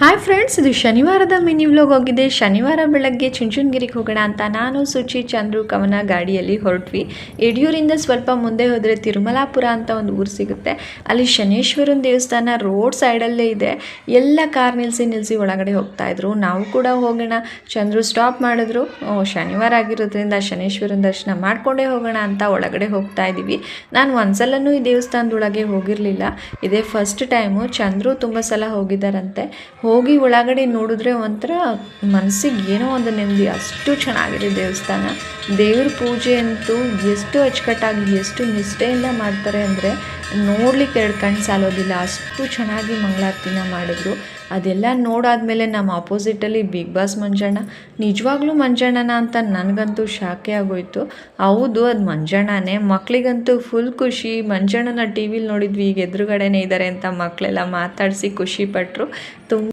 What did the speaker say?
Hi friends, ಇದು ಶನಿವಾರದ mini vlog ಹೋಗಿದೆ. ಶನಿವಾರ ಬೆಳಗ್ಗೆ ಚುಂಚನಗಿರಿಗೆ ಹೋಗೋಣ ಅಂತ ನಾನು, ಸುಚಿ, ಚಂದ್ರು, ಕವನ ಗಾಡಿಯಲ್ಲಿ ಹೊರಟ್ವಿ. ಯಡಿಯೂರಿಂದ ಸ್ವಲ್ಪ ಮುಂದೆ ಹೋದರೆ ತಿರುಮಲಾಪುರ ಅಂತ ಒಂದು ಊರು ಸಿಗುತ್ತೆ. ಅಲ್ಲಿ ಶನೇಶ್ವರನ ದೇವಸ್ಥಾನ ರೋಡ್ ಸೈಡಲ್ಲೇ ಇದೆ. ಎಲ್ಲ ಕಾರ್ ನಿಲ್ಲಿಸಿ ಒಳಗಡೆ ಹೋಗ್ತಾಯಿದ್ರು. ನಾವು ಕೂಡ ಹೋಗೋಣ, ಚಂದ್ರು ಸ್ಟಾಪ್ ಮಾಡಿದ್ರು. ಶನಿವಾರ ಆಗಿರೋದ್ರಿಂದ ಶನೇಶ್ವರನ ದರ್ಶನ ಮಾಡಿಕೊಂಡೇ ಹೋಗೋಣ ಅಂತ ಒಳಗಡೆ ಹೋಗ್ತಾ ಇದ್ದೀವಿ. ನಾನು ಒಂದ್ಸಲನೂ ಈ ದೇವಸ್ಥಾನದೊಳಗೆ ಹೋಗಿರಲಿಲ್ಲ, ಇದೇ ಫಸ್ಟ್ ಟೈಮು. ಚಂದ್ರು ತುಂಬ ಸಲ ಹೋಗಿದ್ದಾರಂತೆ. ಹೋಗಿ ಒಳಗಡೆ ನೋಡಿದ್ರೆ ಒಂಥರ ಮನಸ್ಸಿಗೆ ಏನೋ ಒಂದು ನೆಮ್ಮದಿ, ಅಷ್ಟು ಚೆನ್ನಾಗಿದೆ ದೇವಸ್ಥಾನ. ದೇವ್ರ ಪೂಜೆ ಅಂತೂ ಎಷ್ಟು ಅಚ್ಚುಕಟ್ಟಾಗಿ ಎಷ್ಟು ನಿಷ್ಠೆಯಿಂದ ಮಾಡ್ತಾರೆ ಅಂದರೆ ನೋಡ್ಲಿಕ್ಕೆ ಎರಡು ಕಣ್ಣು ಸಾಲೋದಿಲ್ಲ, ಅಷ್ಟು ಚೆನ್ನಾಗಿ ಮಂಗಳಾರತಿನ ಮಾಡಿದ್ರು. ಅದೆಲ್ಲ ನೋಡಾದ್ಮೇಲೆ ನಮ್ಮ ಆಪೋಸಿಟಲ್ಲಿ ಬಿಗ್ ಬಾಸ್ ಮಂಜಣ್ಣ, ನಿಜವಾಗ್ಲೂ ಮಂಜಣ್ಣನ ಅಂತ ನನಗಂತೂ ಶಾಕೆ ಆಗೋಯ್ತು. ಹೌದು, ಅದು ಮಂಜಣ್ಣನೇ. ಮಕ್ಕಳಿಗಂತೂ ಫುಲ್ ಖುಷಿ. ಮಂಜಣ್ಣನ ಟಿ ವಿಲಿ ನೋಡಿದ್ವಿ, ಈಗ ಎದುರುಗಡೆನೇ ಇದ್ದಾರೆ ಅಂತ ಮಕ್ಕಳೆಲ್ಲ ಮಾತಾಡಿಸಿ ಖುಷಿಪಟ್ಟರು. ತುಂಬ